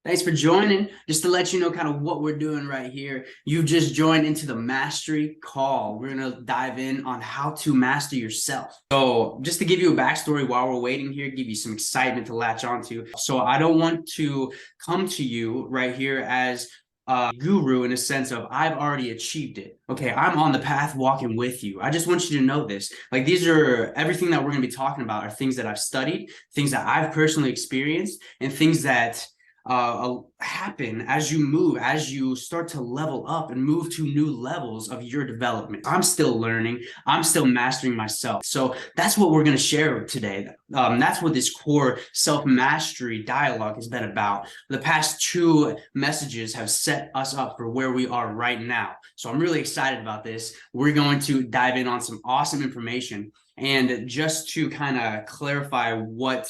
Thanks for joining. Just to let you know kind of what we're doing right here. You've just joined into the mastery call. We're going to dive in on how to master yourself. So just to give you a backstory while we're waiting here, give you some excitement to latch onto. So I don't want to come to you right here as a guru in a sense of I've already achieved it. Okay, I'm on the path walking with you. I just want you to know this. Like these are everything that we're going to be talking about are things that I've studied, things that I've personally experienced, and things that happen as you move, as you start to level up and move to new levels of your development. I'm still learning. I'm still mastering myself. So that's what we're going to share today. That's what this core self-mastery dialogue has been about. The past two messages have set us up for where we are right now. So I'm really excited about this. We're going to dive in on some awesome information. And just to kind of clarify what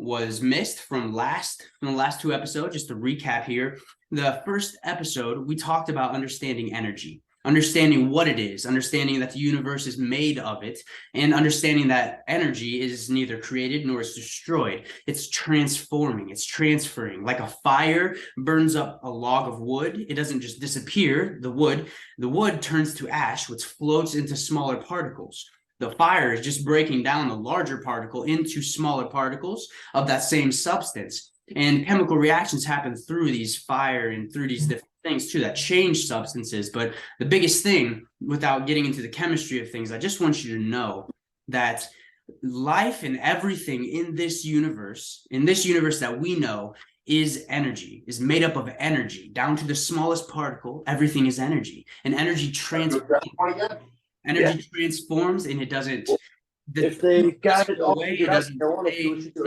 was missed from the last two episodes, just to recap here. The first episode, we talked about understanding energy, understanding what it is, understanding that the universe is made of it, and understanding that energy is neither created nor is destroyed. It's transforming, it's transferring. Like a fire burns up a log of wood, it doesn't just disappear, the wood turns to ash, which floats into smaller particles. The fire is just breaking down the larger particle into smaller particles of that same substance. And chemical reactions happen through these fire and through these different things too that change substances. But the biggest thing, without getting into the chemistry of things, I just want you to know that life and everything in this universe that we know, is energy, is made up of energy. Down to the smallest particle, everything is energy. And energy transforms. Energy transforms, and it doesn't. If they got it away, it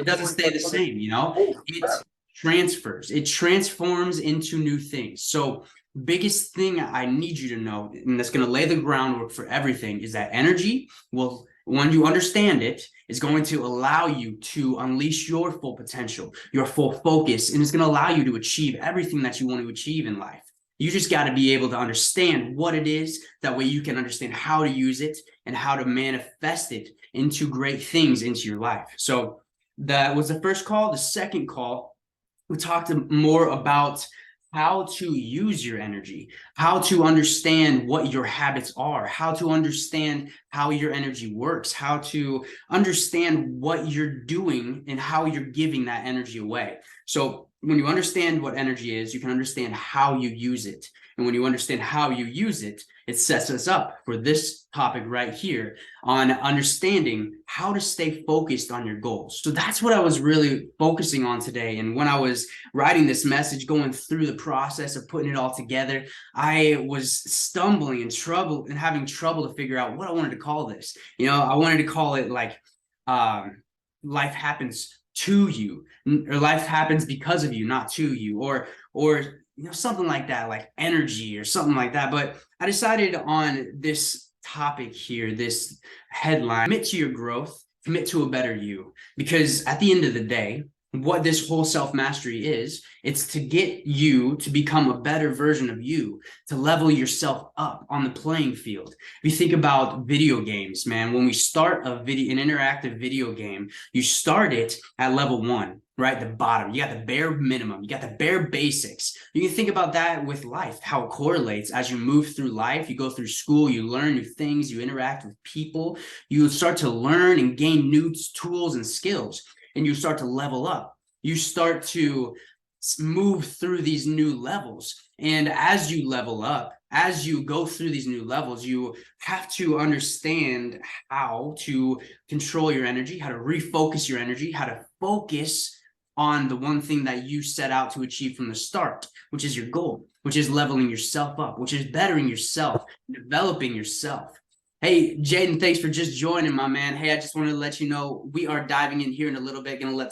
doesn't stay the same. You know, it transfers. It transforms into new things. So, biggest thing I need you to know, and that's going to lay the groundwork for everything, is that energy will, when you understand it, is going to allow you to unleash your full potential, your full focus, and it's going to allow you to achieve everything that you want to achieve in life. You just got to be able to understand what it is. That way you can understand how to use it and how to manifest it into great things into your life. So that was the first call. The second call, we talked more about how to use your energy, how to understand what your habits are, how to understand how your energy works, how to understand what you're doing and how you're giving that energy away. So when you understand what energy is, you can understand how you use it. And when you understand how you use it, it sets us up for this topic right here on understanding how to stay focused on your goals. So that's what I was really focusing on today. And when I was writing this message, going through the process of putting it all together, I was stumbling and having trouble to figure out what I wanted to call this. You know, I wanted to call it like life happens to you, or life happens because of you, not to you, or you know, something like that, like energy or something like that. But I decided on this topic here, this headline: commit to your growth, commit to a better you. Because at the end of the day, what this whole self-mastery is, it's to get you to become a better version of you, to level yourself up on the playing field. If you think about video games, man, when we start an interactive video game, you start it at level 1, right? The bottom. You got the bare minimum. You got the bare basics. You can think about that with life, how it correlates as you move through life. You go through school, you learn new things, you interact with people, you start to learn and gain new tools and skills. And you start to level up. You start to move through these new levels. And as you level up, as you go through these new levels, you have to understand how to control your energy, how to refocus your energy, how to focus on the one thing that you set out to achieve from the start, which is your goal, which is leveling yourself up, which is bettering yourself, developing yourself. Hey, Jaden, thanks for just joining, my man. Hey, I just wanted to let you know we are diving in here in a little bit. Going to let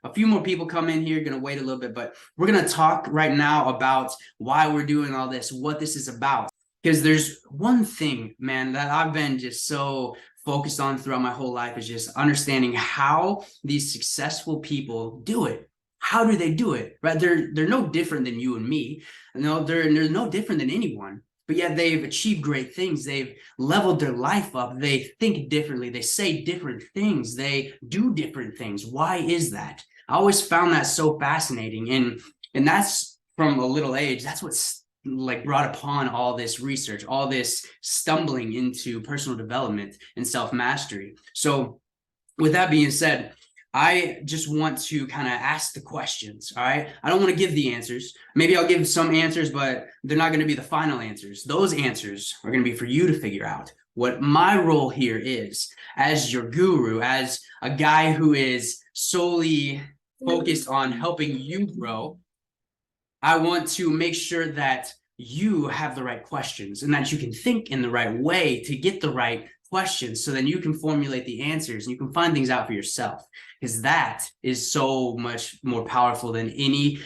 a few more people come in here. Going to wait a little bit, but we're going to talk right now about why we're doing all this, what this is about. Because there's one thing, man, that I've been just so focused on throughout my whole life is just understanding how these successful people do it. How do they do it? Right? They're no different than you and me. No, they're no different than anyone. But yet they've achieved great things. They've leveled their life up. They think differently. They say different things. They do different things. Why is that? I always found that so fascinating. And And that's from a little age. That's what's like brought upon all this research, all this stumbling into personal development and self-mastery. So with that being said, I just want to kind of ask the questions. All right. I don't want to give the answers. Maybe I'll give some answers, but they're not going to be the final answers. Those answers are going to be for you to figure out. What my role here is as your guru, as a guy who is solely focused on helping you grow, I want to make sure that you have the right questions and that you can think in the right way to get the right questions, so then you can formulate the answers and you can find things out for yourself, because that is so much more powerful than anything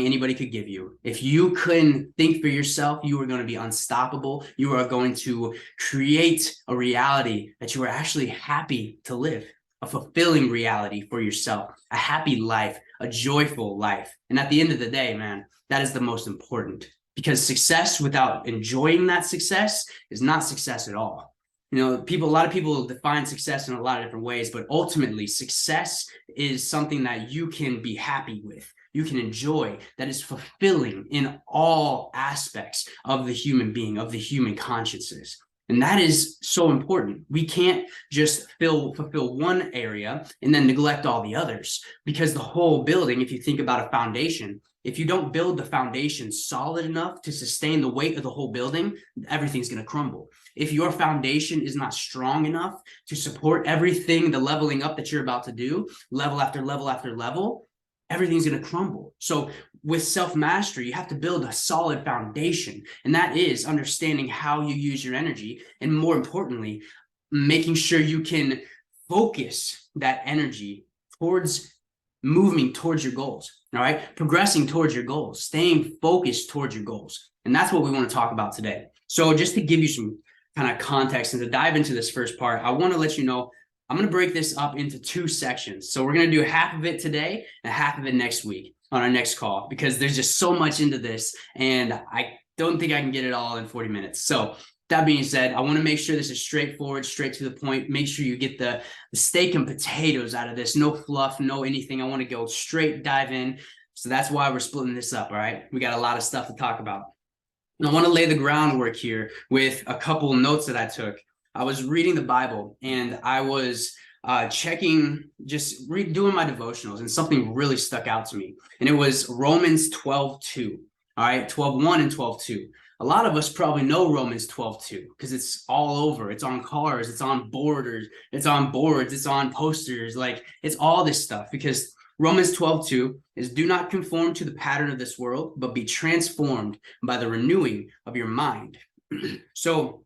anybody could give you. If you couldn't think for yourself, you are going to be unstoppable. You are going to create a reality that you are actually happy to live, a fulfilling reality for yourself, a happy life, a joyful life. And at the end of the day, man, that is the most important, because success without enjoying that success is not success at all. You know, a lot of people define success in a lot of different ways, but ultimately success is something that you can be happy with, you can enjoy, that is fulfilling in all aspects of the human being, of the human consciousness. And that is so important. We can't just fulfill one area and then neglect all the others, because the whole building, if you think about a foundation, if you don't build the foundation solid enough to sustain the weight of the whole building, everything's going to crumble. If your foundation is not strong enough to support everything, the leveling up that you're about to do, level after level after level, everything's going to crumble. So with self-mastery, you have to build a solid foundation. And that is understanding how you use your energy. And more importantly, making sure you can focus that energy towards moving towards your goals. All right. Progressing towards your goals, staying focused towards your goals. And that's what we want to talk about today. So just to give you some kind of context and to dive into this first part, I want to let you know I'm going to break this up into 2 sections. So we're going to do half of it today and half of it next week on our next call, because there's just so much into this and I don't think I can get it all in 40 minutes. So that being said, I want to make sure this is straightforward, straight to the point. Make sure you get the steak and potatoes out of this. No fluff, no anything. I want to go straight, dive in. So that's why we're splitting this up. All right. We got a lot of stuff to talk about. And I want to lay the groundwork here with a couple notes that I took. I was reading the Bible and I was doing my devotionals, and something really stuck out to me. And it was Romans 12:2. All right, 12:1 and 12:2. A lot of us probably know Romans 12:2 because it's all over. It's on cars, it's on borders, it's on boards, it's on posters. Like, it's all this stuff, because Romans 12:2 is, do not conform to the pattern of this world, but be transformed by the renewing of your mind. So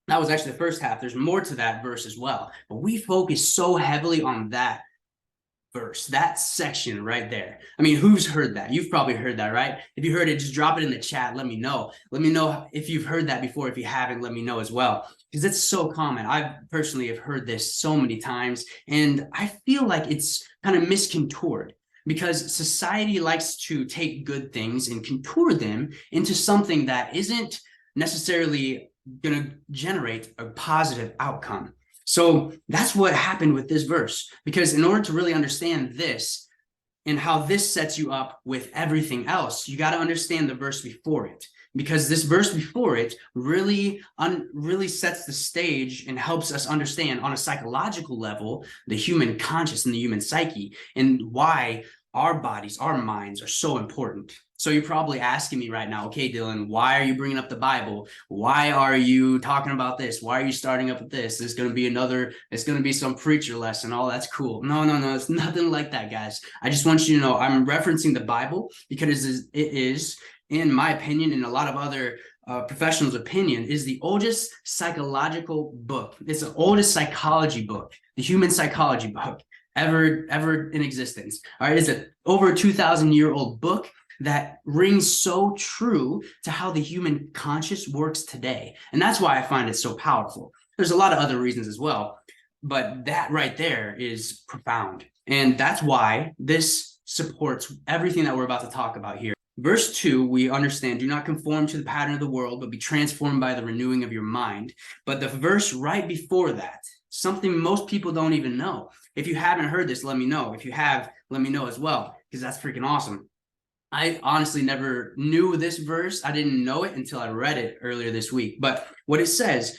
that was actually the first half. There's more to that verse as well, but we focus so heavily on that verse, that section right there. I mean, who's heard that? You've probably heard that, right? If you heard it, just drop it in the chat. Let me know. Let me know if you've heard that before. If you haven't, let me know as well, because it's so common. I personally have heard this so many times, and I feel like it's kind of miscontoured, because society likes to take good things and contour them into something that isn't necessarily going to generate a positive outcome. So that's what happened with this verse, because in order to really understand this and how this sets you up with everything else, you got to understand the verse before it, because this verse before it really sets the stage and helps us understand on a psychological level the human conscious and the human psyche, and why our bodies, our minds are so important. So you're probably asking me right now, okay, Dillon, why are you bringing up the Bible? Why are you talking about this? Why are you starting up with this? It's going to be some preacher lesson. Oh, that's cool. No. It's nothing like that, guys. I just want you to know I'm referencing the Bible because it is, in my opinion, and a lot of other professionals' opinion, is the oldest psychological book. It's the oldest psychology book, the human psychology book ever in existence. All right, it's a over 2,000-year-old book that rings so true to how the human conscious works today. And that's why I find it so powerful. There's a lot of other reasons as well, but that right there is profound. And that's why this supports everything that we're about to talk about here. Verse 2, we understand, do not conform to the pattern of the world, but be transformed by the renewing of your mind. But the verse right before that, something most people don't even know. If you haven't heard this, let me know. If you have, let me know as well, because that's freaking awesome. I honestly never knew this verse. I didn't know it until I read it earlier this week. But what it says,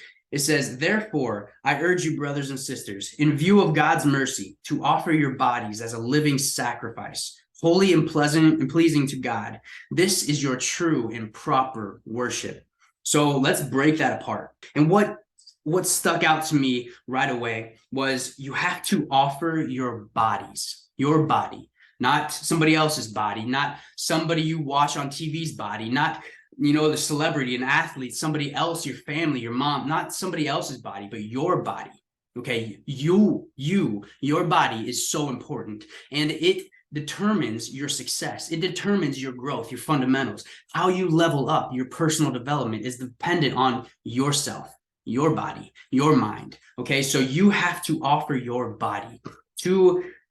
therefore, I urge you, brothers and sisters, in view of God's mercy, to offer your bodies as a living sacrifice, holy and pleasant and pleasing to God. This is your true and proper worship. So let's break that apart. And what stuck out to me right away was you have to offer your bodies, your body, not somebody else's body, not somebody you watch on TV's body, not, the celebrity, an athlete, somebody else, your family, your mom, not somebody else's body, but your body. Okay. Your body is so important, and it determines your success. It determines your growth, your fundamentals. How you level up, your personal development is dependent on yourself, your body, your mind. Okay. So you have to offer your body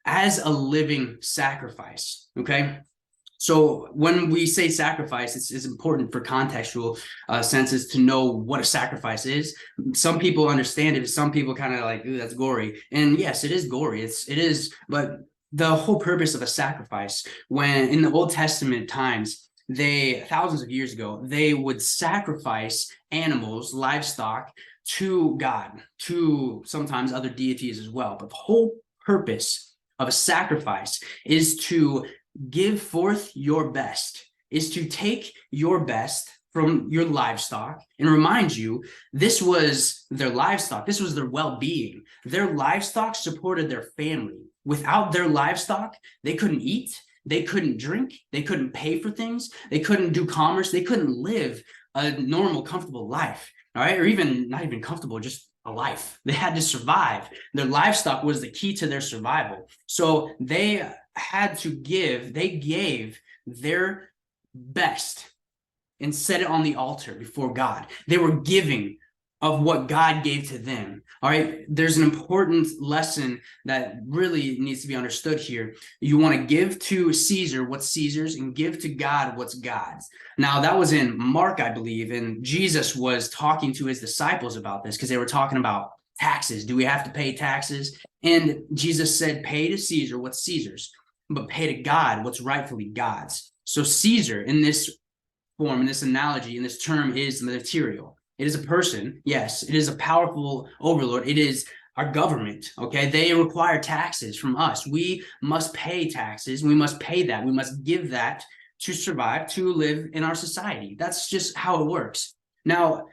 as a living sacrifice. Okay. So when we say sacrifice, it's important for contextual senses to know what a sacrifice is. Some people understand it. Some people kind of like, ooh, that's gory. And yes, it is gory. It is, but the whole purpose of a sacrifice, when in the Old Testament times, thousands of years ago, they would sacrifice animals, livestock to God, to sometimes other deities as well. But the whole purpose of a sacrifice is to give forth your best, is to take your best from your livestock and remind you this was their livestock. This was their well-being. Their livestock supported their family. Without their livestock, they couldn't eat, they couldn't drink, they couldn't pay for things, they couldn't do commerce, they couldn't live a normal, comfortable life, all right? Or even not even comfortable, just a life. They had to survive. Their livestock was the key to their survival. So they gave their best and set it on the altar before God. They were giving of what God gave to them. All right. There's an important lesson that really needs to be understood here. You want to give to Caesar what's Caesar's and give to God what's God's. Now, that was in Mark, I believe, and Jesus was talking to his disciples about this because they were talking about taxes. Do we have to pay taxes? And Jesus said, pay to Caesar what's Caesar's, but pay to God what's rightfully God's. So Caesar, in this form, in this analogy, in this term, is material. It is a person. Yes, it is a powerful overlord. It is our government. Okay, they require taxes from us. We must pay taxes. We must pay that. We must give that to survive, to live in our society. That's just how it works. Now,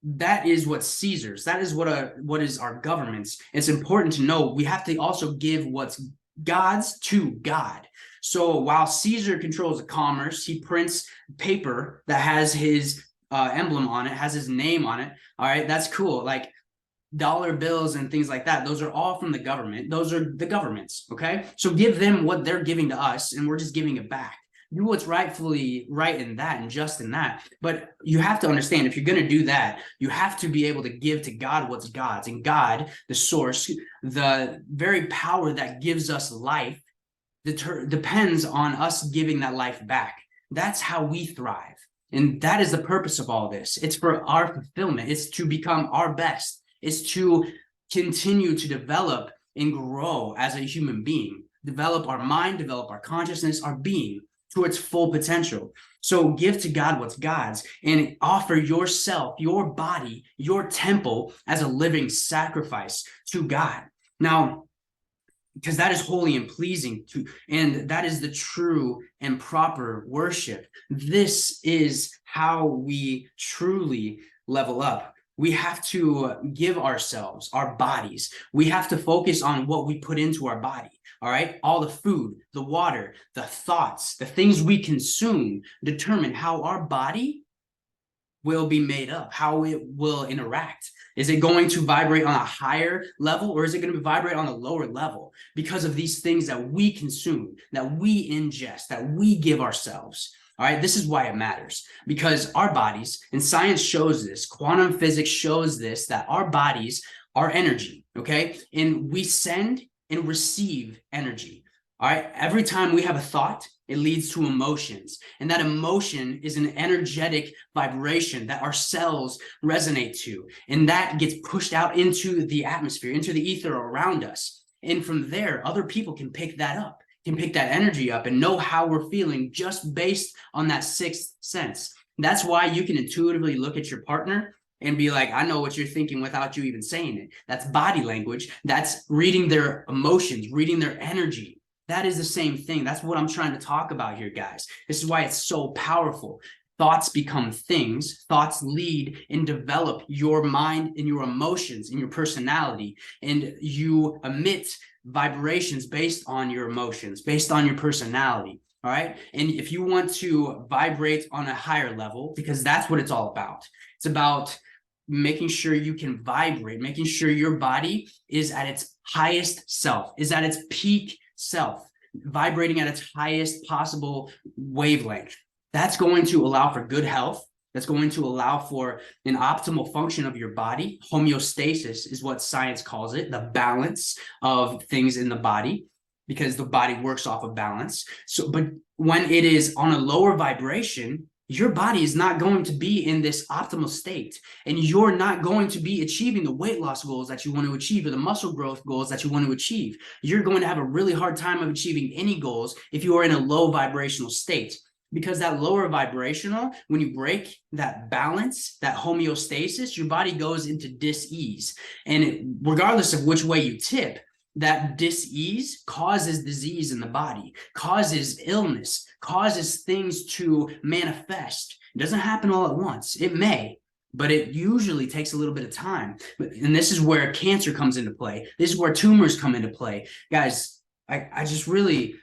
that is what Caesar's. That is what is our government's. It's important to know we have to also give what's God's to God. So while Caesar controls the commerce, he prints paper that has his emblem on it, has his name on it. All right, that's cool. Like dollar bills and things like that. Those are all from the government. Those are the government's. Okay, so give them what they're giving to us, and we're just giving it back. Do what's rightfully right in that and just in that. But you have to understand, if you're going to do that, you have to be able to give to God what's God's. And God, the source, the very power that gives us life, depends on us giving that life back. That's how we thrive. And that is the purpose of all this. It's for our fulfillment. It's to become our best. It's to continue to develop and grow as a human being, develop our mind, develop our consciousness, our being to its full potential. So give to God what's God's and offer yourself, your body, your temple as a living sacrifice to God. Now, because that is holy and pleasing to, and that is the true and proper worship. This is how we truly level up. We have to give ourselves, our bodies. We have to focus on what we put into our body. All right. All the food, the water, the thoughts, the things we consume determine how our body will be made up, how it will interact. Is it going to vibrate on a higher level, or is it going to vibrate on a lower level because of these things that we consume, that we ingest, that we give ourselves? All right, this is why it matters, because our bodies, and science shows this, quantum physics shows this, that our bodies are energy, okay? And we send and receive energy. All right, every time we have a thought, it leads to emotions. And that emotion is an energetic vibration that our cells resonate to. And that gets pushed out into the atmosphere, into the ether around us. And from there, other people can pick that up, can pick that energy up and know how we're feeling just based on that sixth sense. That's why you can intuitively look at your partner and be like, I know what you're thinking without you even saying it. That's body language. That's reading their emotions, reading their energy. That is the same thing. That's what I'm trying to talk about here, guys. This is why it's so powerful. Thoughts become things. Thoughts lead and develop your mind and your emotions and your personality. And you emit vibrations based on your emotions, based on your personality. All right. And if you want to vibrate on a higher level, because that's what it's all about. It's about making sure you can vibrate, making sure your body is at its highest self, is at its peak self, vibrating at its highest possible wavelength. That's going to allow for good health. That's going to allow for an optimal function of your body. Homeostasis is what science calls it, the balance of things in the body, because the body works off of balance. So, but when it is on a lower vibration, your body is not going to be in this optimal state, and you're not going to be achieving the weight loss goals that you want to achieve or the muscle growth goals that you want to achieve. You're going to have a really hard time of achieving any goals if you are in a low vibrational state, because that lower vibrational, when you break that balance, that homeostasis, your body goes into dis-ease. And regardless of which way you tip, that dis-ease causes disease in the body, causes illness, causes things to manifest. It doesn't happen all at once. It may, but it usually takes a little bit of time. And this is where cancer comes into play. This is where tumors come into play. Guys, I just really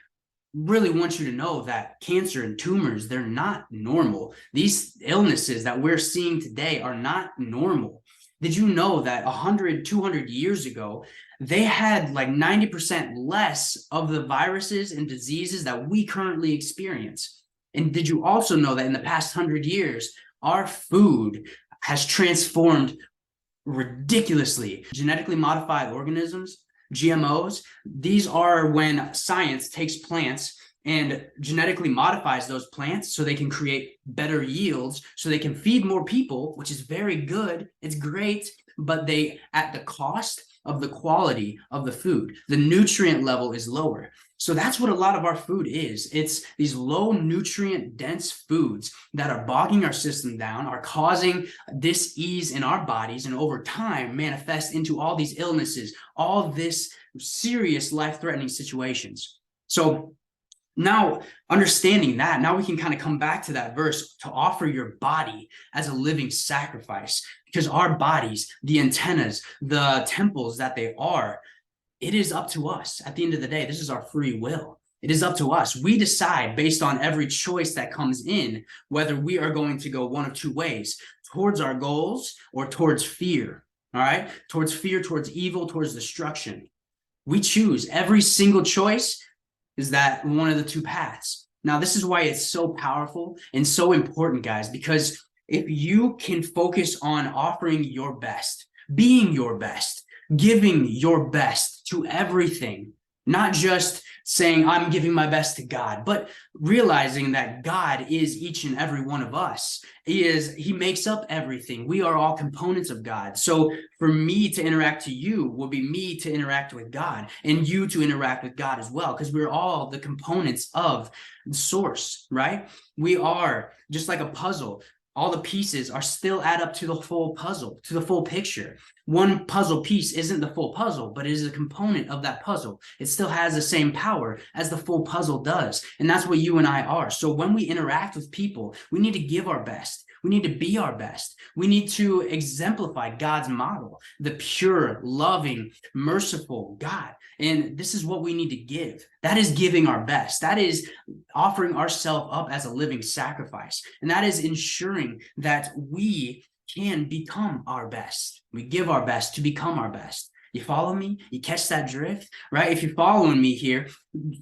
want you to know that cancer and tumors, they're not normal. These illnesses that we're seeing today are not normal. Did you know that 100, 200 years ago, they had like 90% less of the viruses and diseases that we currently experience? And did you also know that in the past 100 years, our food has transformed ridiculously? Genetically modified organisms, GMOs, these are when science takes plants and genetically modifies those plants so they can create better yields, so they can feed more people, which is very good. It's great, but they, at the cost of the quality of the food, the nutrient level is lower. So that's what a lot of our food is. It's these low nutrient dense foods that are bogging our system down, are causing dis-ease in our bodies, and over time manifest into all these illnesses, all this serious life-threatening situations. So now, understanding that, now we can kind of come back to that verse to offer your body as a living sacrifice, because our bodies, the antennas, the temples that they are, it is up to us. At the end of the day, this is our free will. It is up to us. We decide based on every choice that comes in, whether we are going to go one of two ways, towards our goals or towards fear, all right? Towards fear, towards evil, towards destruction. We choose. Every single choice is that one of the two paths. Now, this is why it's so powerful and so important, guys, because if you can focus on offering your best, being your best, giving your best to everything, not just saying I'm giving my best to God, but realizing that God is each and every one of us. He makes up everything. We are all components of God. So for me to interact to you will be me to interact with God, and you to interact with God as well, because we're all the components of the source, right? We are just like a puzzle. All the pieces are still add up to the full puzzle, to the full picture. One puzzle piece isn't the full puzzle, but it is a component of that puzzle. It still has the same power as the full puzzle does. And that's what you and I are. So when we interact with people, we need to give our best. We need to be our best. We need to exemplify God's model, the pure, loving, merciful God. And this is what we need to give. That is giving our best. That is offering ourselves up as a living sacrifice. And that is ensuring that we can become our best. We give our best to become our best. You follow me? You catch that drift, right? If you're following me here,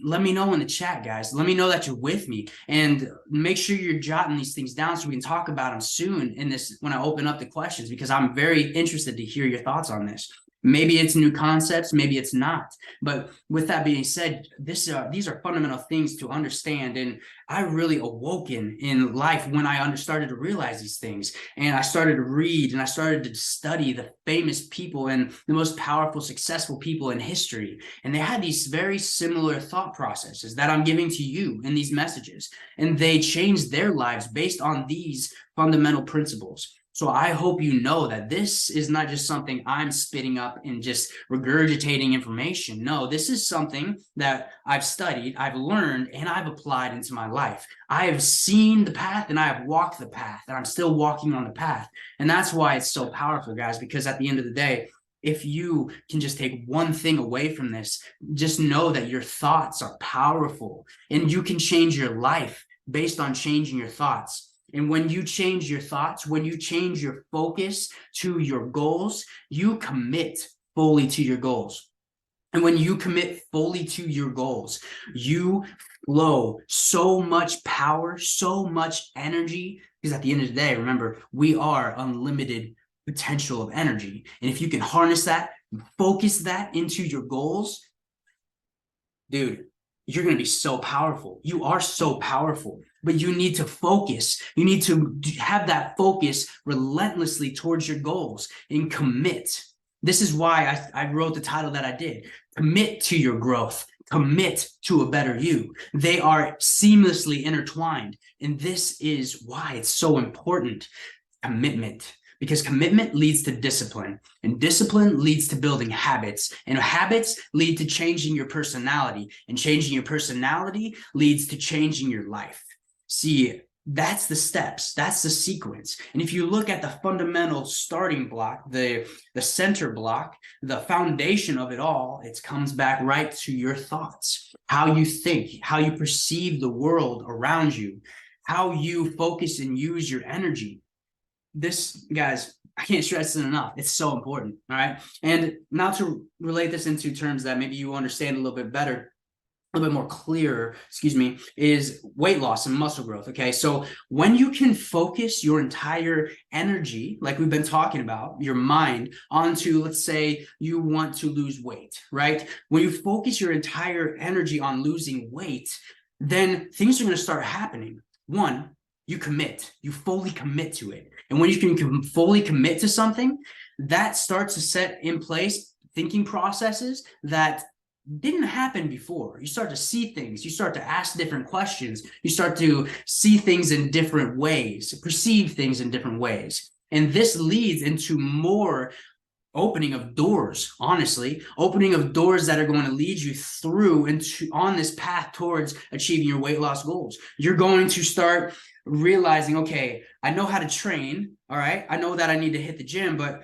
let me know in the chat, guys. Let me know that you're with me, and make sure you're jotting these things down so we can talk about them soon in this, when I open up the questions, because I'm very interested to hear your thoughts on this. Maybe it's new concepts, maybe it's not. But with that being said, these are fundamental things to understand. And I really awoken in life when I started to realize these things. And I started to read and I started to study the famous people and the most powerful, successful people in history. And they had these very similar thought processes that I'm giving to you in these messages. And they changed their lives based on these fundamental principles. So I hope you know that this is not just something I'm spitting up and just regurgitating information. No, this is something that I've studied, I've learned, and I've applied into my life. I have seen the path and I have walked the path, and I'm still walking on the path. And that's why it's so powerful, guys, because at the end of the day, if you can just take one thing away from this, just know that your thoughts are powerful and you can change your life based on changing your thoughts. And when you change your thoughts, when you change your focus to your goals, you commit fully to your goals. And when you commit fully to your goals, you flow so much power, so much energy, because at the end of the day, remember, we are unlimited potential of energy. And if you can harness that, focus that into your goals, dude, you're going to be so powerful. You are so powerful, but you need to focus. You need to have that focus relentlessly towards your goals and commit. This is why I wrote the title that I did. Commit to your growth. Commit to a better you. They are seamlessly intertwined. And this is why it's so important. Commitment. Because commitment leads to discipline, and discipline leads to building habits, and habits lead to changing your personality, and changing your personality leads to changing your life. See, that's the steps, that's the sequence. And if you look at the fundamental starting block, the center block, the foundation of it all, it comes back right to your thoughts, how you think, how you perceive the world around you, how you focus and use your energy. This, guys, I can't stress it enough. It's so important. All right. And now to relate this into terms that maybe you understand a little bit better, a little bit more clear, excuse me, is weight loss and muscle growth. Okay. So when you can focus your entire energy, like we've been talking about, your mind onto, let's say you want to lose weight, right? When you focus your entire energy on losing weight, then things are going to start happening. One, you commit, you fully commit to it. And when you can fully commit to something, that starts to set in place thinking processes that didn't happen before. You start to see things, you start to ask different questions, you start to see things in different ways, perceive things in different ways. And this leads into more opening of doors, honestly, opening of doors that are going to lead you through into on this path towards achieving your weight loss goals. You're going to start realizing, okay, I know how to train. All right. I know that I need to hit the gym, but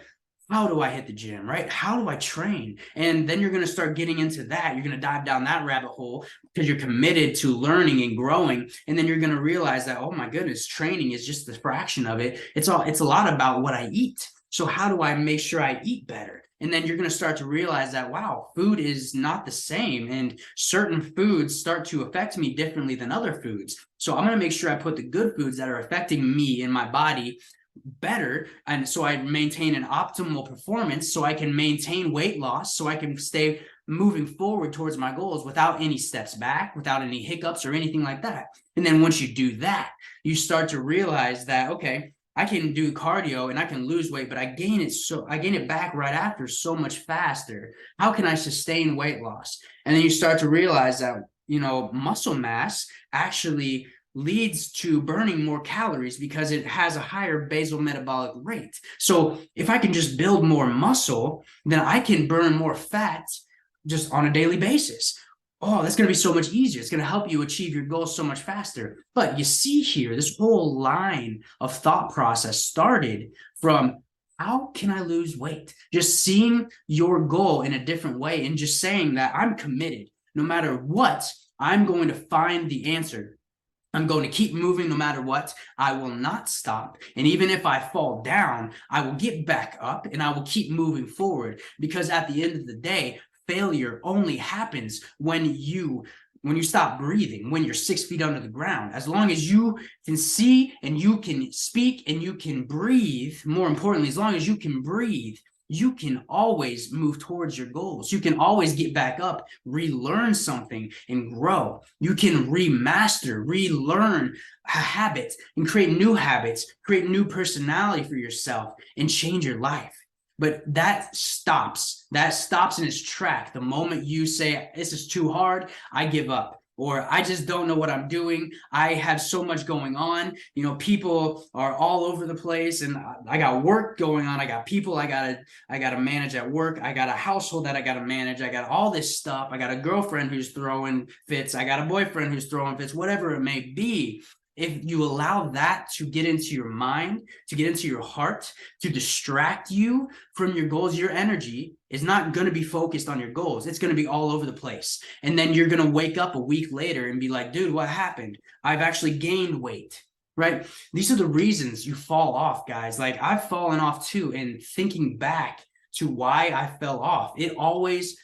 how do I hit the gym, right? How do I train? And then you're going to start getting into that. You're going to dive down that rabbit hole because you're committed to learning and growing. And then you're going to realize that, oh my goodness, training is just the fraction of it. It's a lot about what I eat. So how do I make sure I eat better? And then you're going to start to realize that, wow, food is not the same. And certain foods start to affect me differently than other foods. So I'm going to make sure I put the good foods that are affecting me in my body better. And so I maintain an optimal performance, so I can maintain weight loss, so I can stay moving forward towards my goals without any steps back, without any hiccups or anything like that. And then once you do that, you start to realize that, okay, I can do cardio and I can lose weight, but I gain it back right after so much faster. How can I sustain weight loss? And then you start to realize that, muscle mass actually leads to burning more calories because it has a higher basal metabolic rate. So if I can just build more muscle, then I can burn more fat just on a daily basis. Oh, that's going to be so much easier. It's going to help you achieve your goals so much faster. But you see here, this whole line of thought process started from, how can I lose weight? Just seeing your goal in a different way and just saying that I'm committed. No matter what, I'm going to find the answer. I'm going to keep moving no matter what. I will not stop. And even if I fall down, I will get back up and I will keep moving forward, because at the end of the day, failure only happens when you stop breathing, when you're 6 feet under the ground. As long as you can see and you can speak and you can breathe, more importantly, as long as you can breathe, you can always move towards your goals. You can always get back up, relearn something, and grow. You can remaster, relearn a habit, and create new habits, create new personality for yourself, and change your life. But that stops in its track the moment you say, this is too hard, I give up. Or I just don't know what I'm doing. I have so much going on. You know, people are all over the place, and I got work going on. I got people I gotta manage at work. I got a household that I gotta manage. I got all this stuff. I got a girlfriend who's throwing fits. I got a boyfriend who's throwing fits, whatever it may be. If you allow that to get into your mind, to get into your heart, to distract you from your goals, your energy is not going to be focused on your goals. It's going to be all over the place. And then you're going to wake up a week later and be like, dude, what happened? I've actually gained weight, right? These are the reasons you fall off, guys. Like, I've fallen off too. And thinking back to why I fell off, it always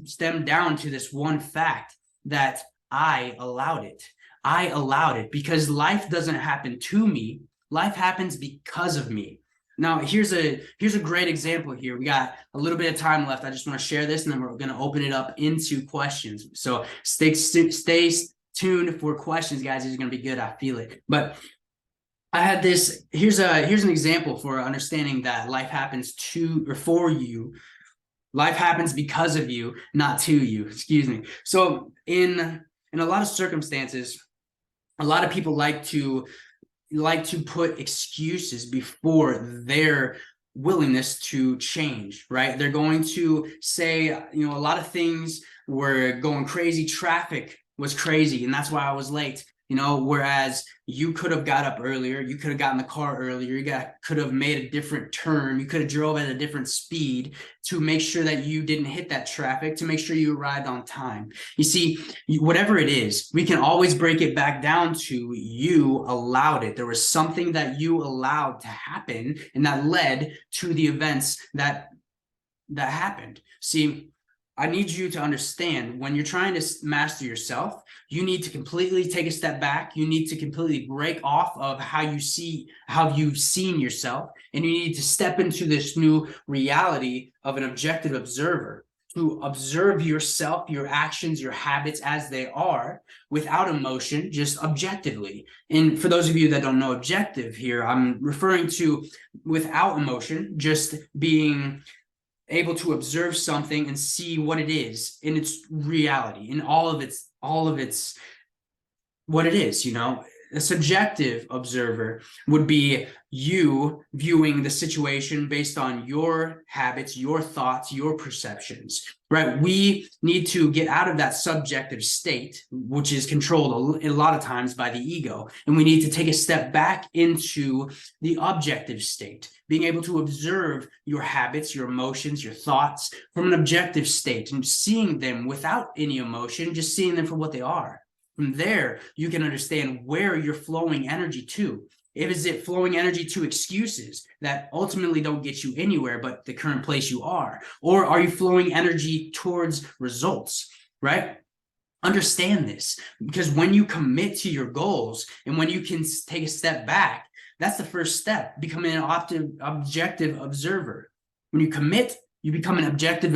stemmed down to this one fact, that I allowed it. I allowed it, because life doesn't happen to me. Life happens because of me. Now, here's a great example here. We got a little bit of time left. I just want to share this, and then we're going to open it up into questions. So stay tuned for questions, guys. These are going to be good. I feel it. But I had this. Here's an example for understanding that life happens to or for you. Life happens because of you, not to you. Excuse me. So in a lot of circumstances, a lot of people like to put excuses before their willingness to change, right? They're going to say, you know, a lot of things were going crazy. Traffic was crazy, and that's why I was late. You know, whereas you could have got up earlier, you could have gotten the car earlier, could have made a different turn, you could have drove at a different speed to make sure that you didn't hit that traffic, to make sure you arrived on time. You see, whatever it is, we can always break it back down to you allowed it. There was something that you allowed to happen, and that led to the events that happened. See, I need you to understand, when you're trying to master yourself, you need to completely take a step back. You need to completely break off of how you've seen yourself, and you need to step into this new reality of an objective observer, to observe yourself, your actions, your habits as they are, without emotion, just objectively. And for those of you that don't know objective here, I'm referring to without emotion, just being able to observe something and see what it is in its reality, in all of its what it is. You know, a subjective observer would be you viewing the situation based on your habits, your thoughts, your perceptions, right? We need to get out of that subjective state, which is controlled a lot of times by the ego. And we need to take a step back into the objective state, being able to observe your habits, your emotions, your thoughts from an objective state, and seeing them without any emotion, just seeing them for what they are. From there, you can understand where you're flowing energy to. Is it flowing energy to excuses that ultimately don't get you anywhere but the current place you are? Or are you flowing energy towards results, right? Understand this, because when you commit to your goals and when you can take a step back, that's the first step, becoming an objective observer. When you commit, you become an objective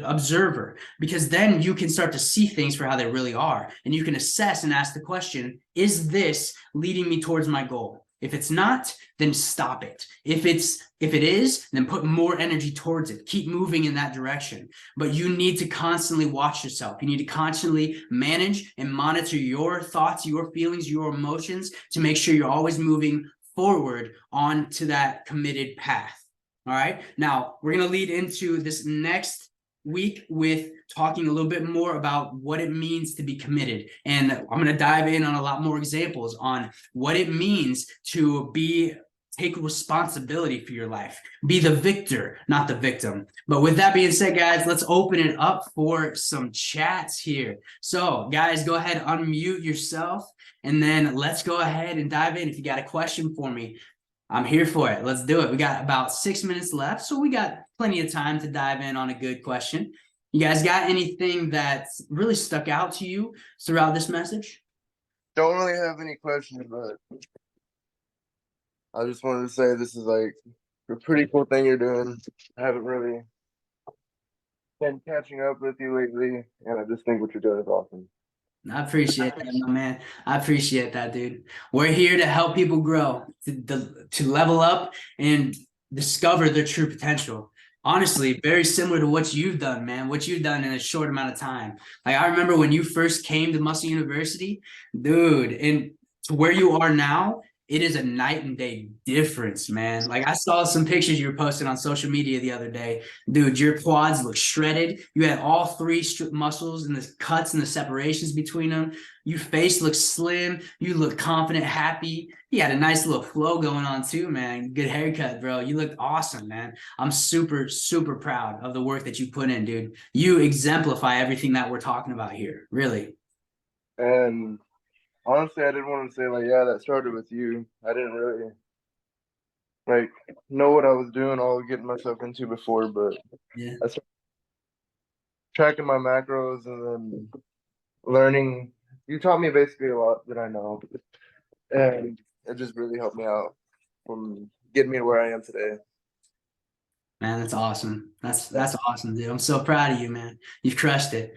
observer, because then you can start to see things for how they really are. And you can assess and ask the question, is this leading me towards my goal? If it's not, then stop it. If it is, then put more energy towards it. Keep moving in that direction. But you need to constantly watch yourself. You need to constantly manage and monitor your thoughts, your feelings, your emotions, to make sure you're always moving forward onto that committed path. All right. Now we're going to lead into this next week with talking a little bit more about what it means to be committed. And I'm going to dive in on a lot more examples on what it means to take responsibility for your life. Be the victor, not the victim. But with that being said, guys, let's open it up for some chats here. So guys, go ahead, unmute yourself, and then let's go ahead and dive in. If you got a question for me, I'm here for it. Let's do it. We got about 6 minutes left, so we got plenty of time to dive in on a good question. You guys got anything that really stuck out to you throughout this message? Don't really have any questions, but I just wanted to say this is like a pretty cool thing you're doing. I haven't really been catching up with you lately, and I just think what you're doing is awesome. I appreciate that, my man. I appreciate that, dude. We're here to help people grow, to level up and discover their true potential. Honestly, very similar to what you've done, man. What you've done in a short amount of time. Like I remember when you first came to Muscle University, dude, and to where you are now, it is a night and day difference, man. Like I saw some pictures you were posting on social media the other day. Dude, your quads look shredded. You had all three muscles and the cuts and the separations between them. Your face looks slim. You look confident, happy. You had a nice little flow going on too, man. Good haircut, bro. You looked awesome, man. I'm super, super proud of the work that you put in, dude. You exemplify everything that we're talking about here, really. And honestly, I didn't want to say like, yeah, that started with you. I didn't really like know what I was doing, all getting myself into before, but Yeah. I started tracking my macros and then learning. You taught me basically a lot that I know, and it just really helped me out from getting me to where I am today. Man, that's awesome. That's awesome, dude. I'm so proud of you, man. You've crushed it. And